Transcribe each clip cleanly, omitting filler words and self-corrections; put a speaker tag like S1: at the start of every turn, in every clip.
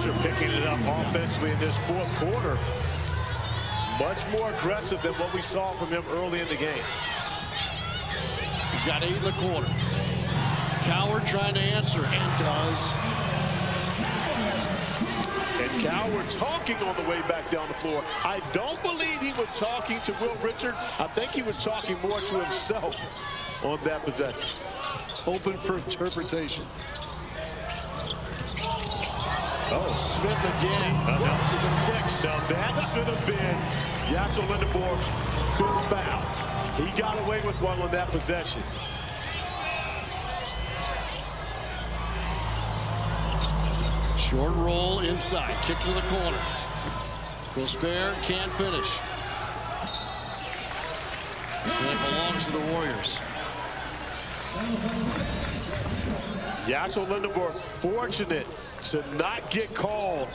S1: Richard picking it up offensively in this fourth quarter. Much more aggressive than what we saw from him early in the game.
S2: He's got 8 in the quarter. Coward trying to answer, and does.
S1: And Coward talking on the way back down the floor. I don't believe he was talking to Will Richard. I think he was talking more to himself on that possession.
S2: Open for interpretation. Oh, Smith again.
S1: Now that should have been Yaxel Lindenborg's fifth foul. He got away with one on that possession.
S2: Short roll inside, kick to the corner. Gobert can't finish. And it belongs to the Warriors.
S1: Yaxel Lindenborg fortunate to not get called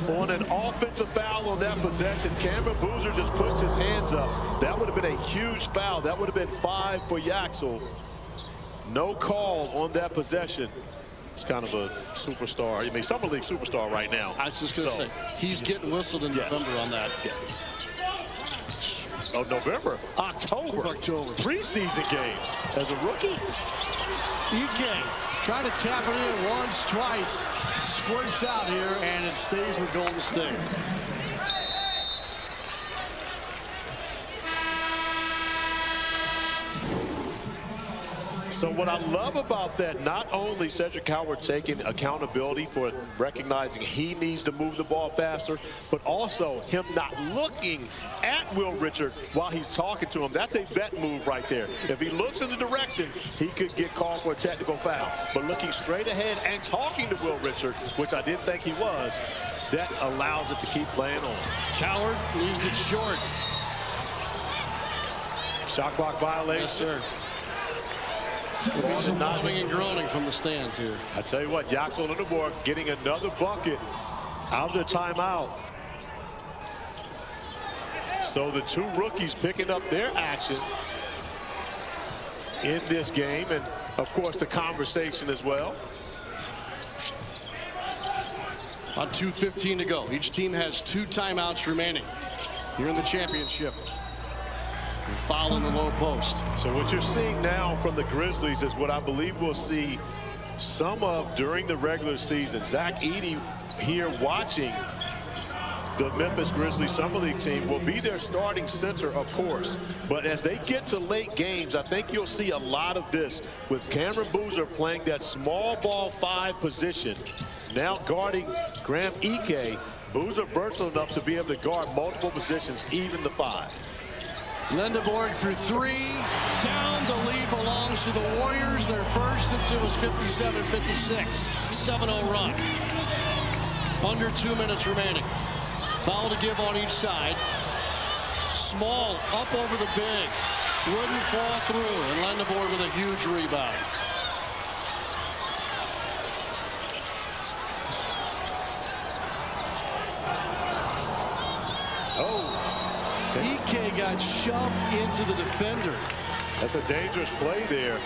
S1: on an offensive foul on that possession. Cameron Boozer just puts his hands up. That would have been a huge foul. That would have been 5 for Yaxel. No call on that possession. It's kind of a superstar. I mean, Summer League superstar right now.
S2: I was just going to say, he's getting whistled in November on that.
S1: Yes. Oh, November? October. Preseason games as a rookie.
S2: Ike trying to tap it in once, twice. Squirts out here, and it stays with Golden State.
S1: So what I love about that, not only Cedric Howard taking accountability for recognizing he needs to move the ball faster, but also him not looking at Will Richard while he's talking to him. That's a vet move right there. If he looks in the direction, he could get called for a technical foul. But looking straight ahead and talking to Will Richard, which I didn't think he was, that allows it to keep playing on.
S2: Coward leaves it short.
S1: Shot clock violation.
S2: Yes, sir. There'll be some nodding and groaning from the stands here.
S1: I tell you what, Yaxel Lindenborg getting another bucket out of the timeout. So the two rookies picking up their action in this game, and of course the conversation as well.
S2: On 2:15 to go. Each team has 2 timeouts remaining here in the championship. And foul in the low post.
S1: So what you're seeing now from the Grizzlies is what I believe we'll see some of during the regular season. Zach Edey here watching the Memphis Grizzlies Summer League team will be their starting center, of course. But as they get to late games, I think you'll see a lot of this with Cameron Boozer playing that small ball 5 position. Now guarding Graham Ike. Boozer versatile enough to be able to guard multiple positions, even the 5.
S2: Lindenborg for 3. Down. The lead belongs to the Warriors. Their first since it was 57-56. 7-0 run. Under 2 minutes remaining. Foul to give on each side. Small up over the big. Wouldn't fall through. And Lindenborg with a huge rebound.
S1: Oh.
S2: Ike got shoved into the defender.
S1: That's a dangerous play there.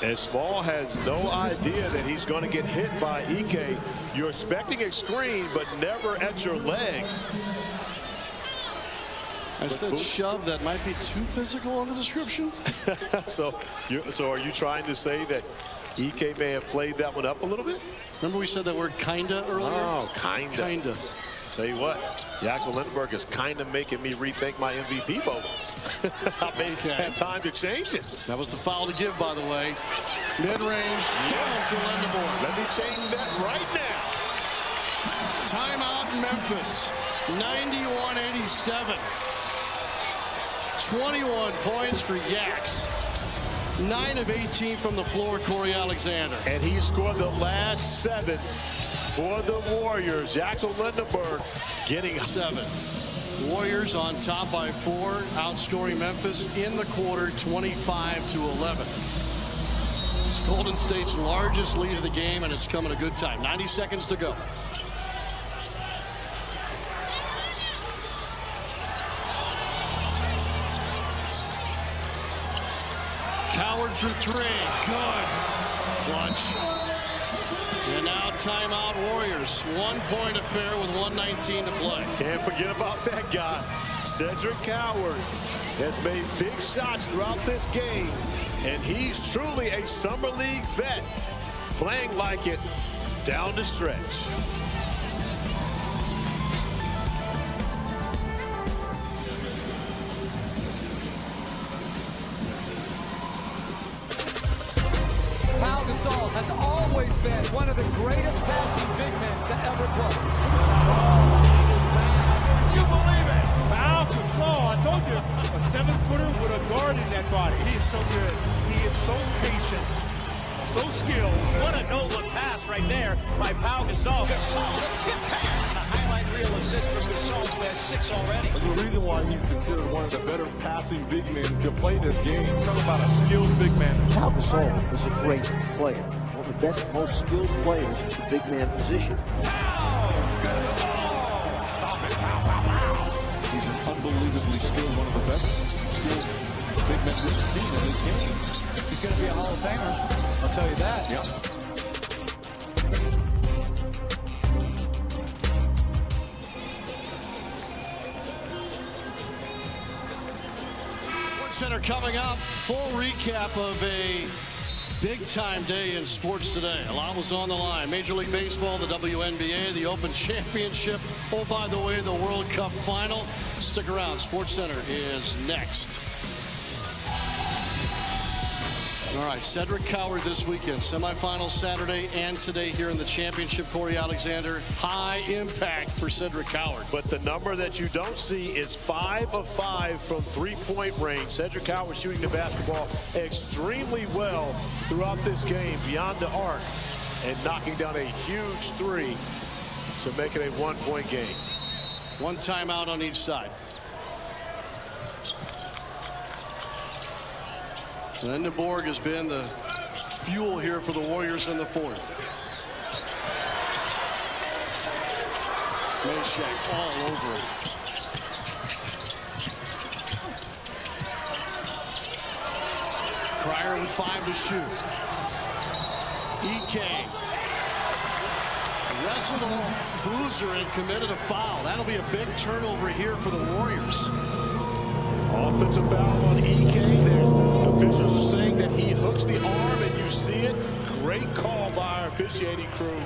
S1: And Small has no idea that he's going to get hit by Ike. You're expecting a screen, but never at your legs.
S2: I said shove. That might be too physical on the description.
S1: So are you trying to say that Ike may have played that one up a little bit?
S2: Remember we said that word kinda earlier?
S1: Oh, kinda.
S2: Kinda.
S1: Tell you what, Yaxel Lindenborg is kind of making me rethink my MVP vote. I may have time to change it.
S2: That was the foul to give, by the way. Mid-range, down for Lindenborg.
S1: Let me change that right now.
S2: Timeout in Memphis, 91-87. 21 points for Yax. 9 of 18 from the floor, Corey Alexander.
S1: And he scored the last 7 for the Warriors. Yaxel Lindenborg getting
S2: 7. Warriors on top by 4, outscoring Memphis in the quarter 25-11. It's Golden State's largest lead of the game, and it's coming a good time. 90 seconds to go. Coward for 3. Good. Clutch. timeout, Warriors. 1-point affair with 1:19 to play.
S1: Can't forget about that guy. Cedric Coward has made big shots throughout this game, and he's truly a summer league vet, playing like it down the stretch.
S3: Pau Gasol has always been one of the greatest passing big men to ever play.
S4: You believe it? Pau Gasol, I told you, a 7-footer with a guard in that body.
S5: He is so good. He is so patient, so skilled.
S6: What a no-look pass right there by Pau Gasol.
S5: Gasol, the tip pass.
S6: A highlight reel assist from Gasol, who has 6 already.
S4: There's a reason why he's considered one of the better passing big men to play this game.
S5: Talk about a skilled big man.
S7: Pau Gasol is a great player. One of the best, most skilled players at the big man position.
S8: He's an unbelievably skilled, one of the best skilled big men we've seen in this game.
S3: He's going to be a Hall of Famer. I'll tell you that.
S8: Yeah.
S2: Center coming up. Full recap of a big-time day in sports today. A lot was on the line. Major League Baseball, the WNBA, the Open Championship. Oh, by the way, the World Cup final. Stick around. Sports Center is next. All right, Cedric Coward this weekend. Semifinals Saturday and today here in the championship. Corey Alexander, high impact for Cedric Coward.
S1: But the number that you don't see is 5 of 5 from three-point range. Cedric Coward shooting the basketball extremely well throughout this game, beyond the arc, and knocking down a huge three to make it a 1-point game.
S2: One timeout on each side. Lindenborg has been the fuel here for the Warriors in the fourth. Meshack all over it. Cryer with 5 to shoot. Ike wrestled off Boozer and committed a foul. That'll be a big turnover here for the Warriors.
S1: Offensive foul on Ike there. Officials are saying that he hooks the arm, and you see it. Great call by our officiating crew.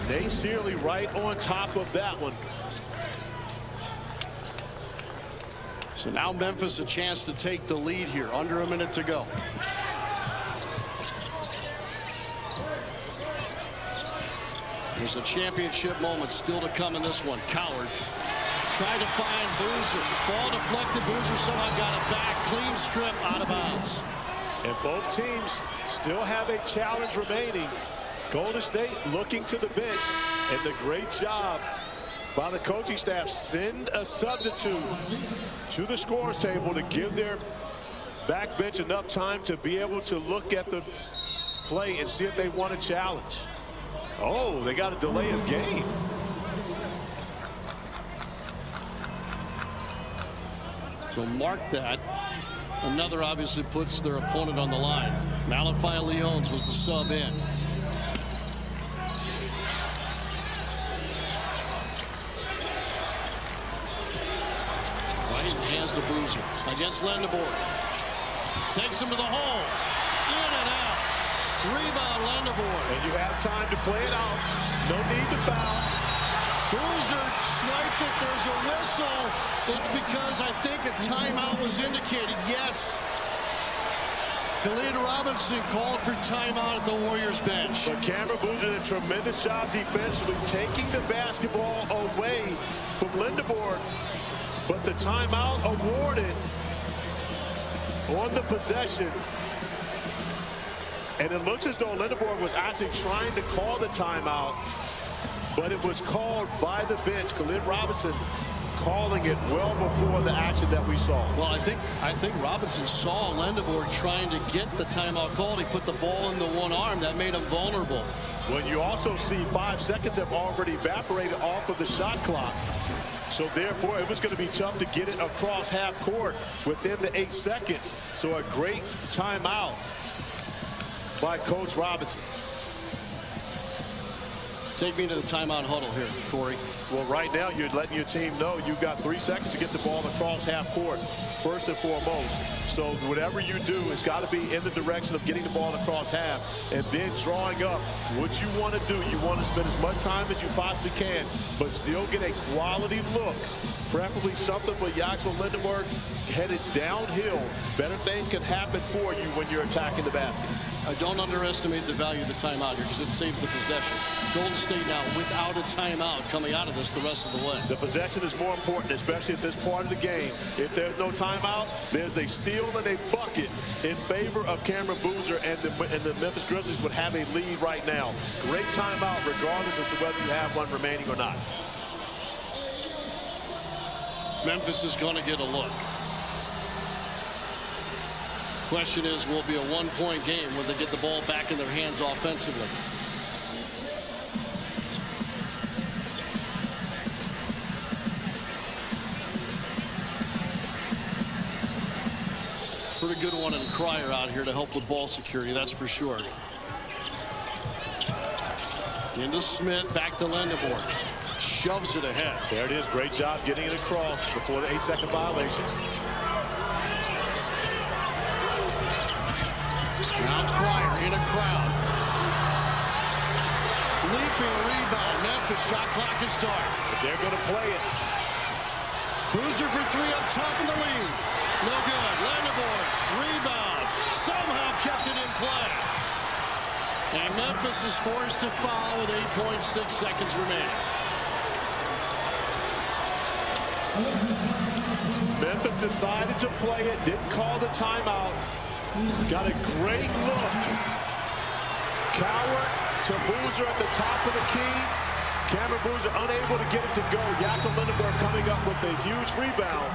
S1: Nate Searley right on top of that one.
S2: So now Memphis a chance to take the lead here. Under a minute to go. There's a championship moment still to come in this one. Coward tried to find Boozer. Ball deflected. Boozer somehow got it back. Clean strip out of bounds.
S1: And both teams still have a challenge remaining. Golden State looking to the bench, and the great job by the coaching staff. Send a substitute to the scorer's table to give their back bench enough time to be able to look at the play and see if they want a challenge. Oh, they got a delay of game.
S2: So mark that. Another obviously puts their opponent on the line. Malachi Leones was the sub in. White hands to Boozer against Lindenborg. Takes him to the hole. In and out. Rebound Lindenborg.
S1: And you have time to play it out. No need to foul.
S2: Boozer swiped it. There's a whistle. It's because I think a timeout was indicated. Yes. Khalid Robinson called for timeout at the Warriors bench.
S1: But Cameron Boozer did a tremendous job defensively, taking the basketball away from Lindenborg. But the timeout awarded on the possession. And it looks as though Lindenborg was actually trying to call the timeout, but it was called by the bench. Khalid Robinson calling it well before the action that we saw.
S2: Well, I think Robinson saw Lindenborg trying to get the timeout called. He put the ball in the one arm. That made him vulnerable.
S1: When you also see 5 seconds have already evaporated off of the shot clock. So therefore, it was going to be tough to get it across half court within the 8 seconds. So a great timeout by Coach Robinson.
S2: Take me to the timeout huddle here, Corey.
S1: Well, right now you're letting your team know you've got 3 seconds to get the ball across half court, first and foremost. So whatever you do, it's got to be in the direction of getting the ball across half and then drawing up what you want to do. You want to spend as much time as you possibly can, but still get a quality look, preferably something for Jaxel Lindenberg headed downhill. Better things can happen for you when you're attacking the basket.
S2: I don't underestimate the value of the timeout here because it saves the possession. Golden State now without a timeout coming out of this the rest of the way.
S1: The possession is more important, especially at this part of the game. If there's no timeout, there's a steal and a bucket in favor of Cameron Boozer, and the Memphis Grizzlies would have a lead right now. Great timeout regardless as to whether you have one remaining or not.
S2: Memphis is going to get a look. Question is, will it be a one-point game when they get the ball back in their hands offensively? Pretty good one in Cryer out here to help with ball security, that's for sure. Into Smith, back to Lindenberg. Shoves it ahead.
S1: There it is. Great job getting it across before the 8-second violation.
S2: Now Cryer in a crowd. Leaping rebound. Memphis shot clock is start.
S1: But they're going to play it.
S2: Boozer for 3 up top in the lead. No good. Lindenberg. Rebound. Somehow kept it in play. And Memphis is forced to foul with 8.6 seconds remaining.
S1: Memphis decided to play it. Didn't call the timeout. Got a great look. Coward to Boozer at the top of the key. Cameron Boozer unable to get it to go. Jaxel Lindenberg coming up with a huge rebound.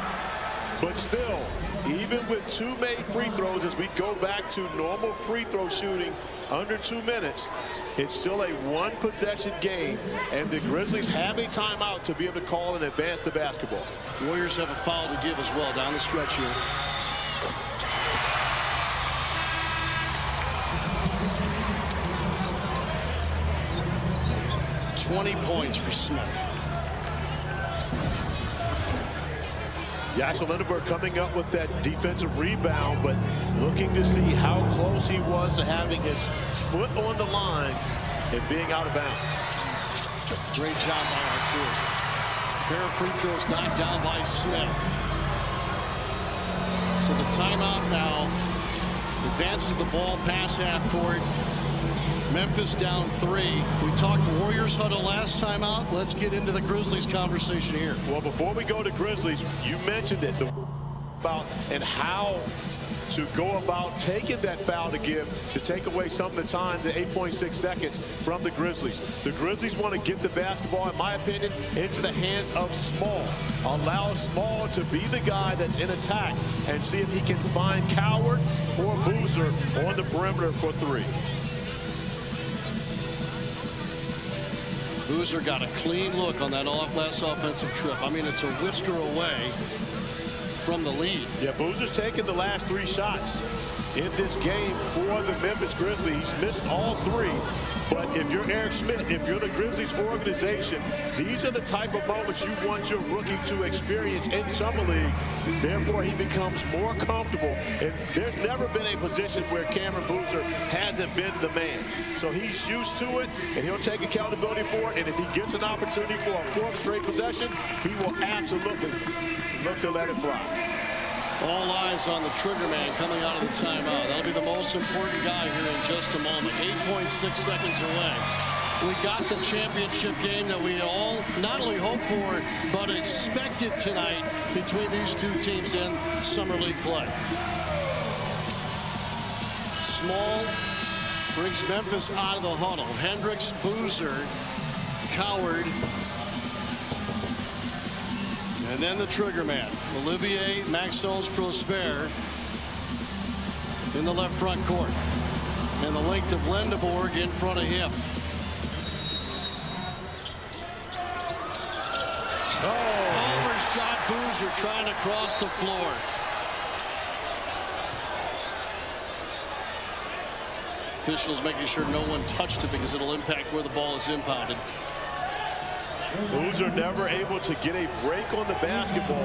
S1: But still, even with 2 made free throws, as we go back to normal free throw shooting under 2 minutes, it's still a 1-possession game, and the Grizzlies have a timeout to be able to call and advance the basketball.
S2: Warriors have a foul to give as well down the stretch here. $20 points for Smith.
S1: Jaxel Lindenberg coming up with that defensive rebound, but looking to see how close he was to having his foot on the line and being out of bounds.
S2: Great job by our crew. Pair of free throws knocked down by Smith. So the timeout now advances the ball past half court. Memphis down 3. We talked Warriors huddle last time out. Let's get into the Grizzlies conversation here.
S1: Well, before we go to Grizzlies, you mentioned it, about and how to go about taking that foul to give to take away some of the time, the 8.6 seconds from the Grizzlies. The Grizzlies want to get the basketball, in my opinion, into the hands of Small. Allow Small to be the guy that's in attack and see if he can find Coward or Boozer on the perimeter for 3.
S2: Boozer got a clean look on that last offensive trip. I mean, it's a whisker away from the lead.
S1: Yeah, Boozer's taken the last 3 shots in this game for the Memphis Grizzlies. He's missed all 3. But if you're Eric Smith, if you're the Grizzlies organization, these are the type of moments you want your rookie to experience in Summer League. Therefore, he becomes more comfortable. And there's never been a position where Cameron Boozer hasn't been the man. So he's used to it, and he'll take accountability for it. And if he gets an opportunity for a 4th straight possession, he will absolutely look to let it fly.
S2: All eyes on the trigger man coming out of the timeout. That'll be the most important guy here in just a moment. 8.6 seconds away. We got the championship game that we all not only hope for, but expected tonight between these 2 teams in Summer League play. Small brings Memphis out of the huddle. Hendricks, Boozer, Coward, and then the trigger man, Olivier Maxence Prosper in the left front court. And the length of Lindenberg in front of him. Oh, overshot Boozer trying to cross the floor. Officials making sure no one touched it because it'll impact where the ball is impounded.
S1: Boozer never able to get a break on the basketball.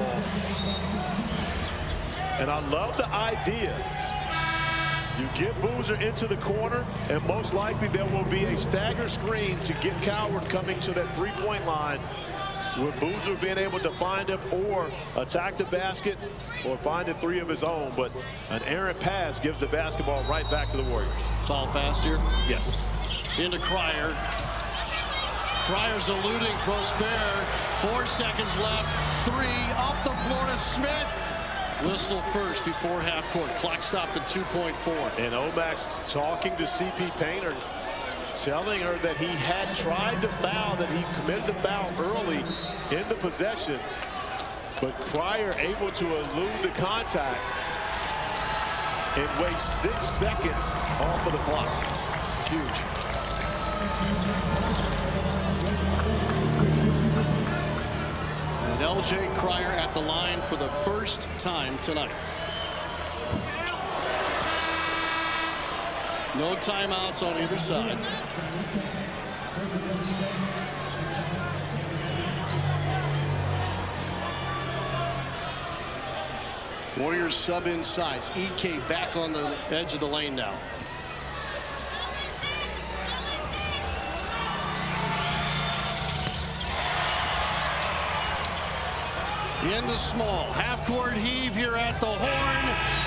S1: And I love the idea. You get Boozer into the corner, and most likely there will be a stagger screen to get Coward coming to that three-point line, with Boozer being able to find him or attack the basket or find a three of his own. But an errant pass gives the basketball right back to the Warriors.
S2: Foul fast here.
S1: Yes.
S2: Into Cryer. Cryer's eluding Prosper. 4 seconds left. 3 up the floor to Smith. Whistle first before half court. Clock stopped at 2.4.
S1: And Omax talking to CP Painter, telling her that he had tried to foul, that he committed the foul early in the possession. But Cryer able to elude the contact and waste 6 seconds off of the clock.
S2: Huge. And LJ Cryer at the line for the first time tonight. No timeouts on either side. Warriors sub inside. EK back on the edge of the lane now. In the small half-court heave here at the Horn.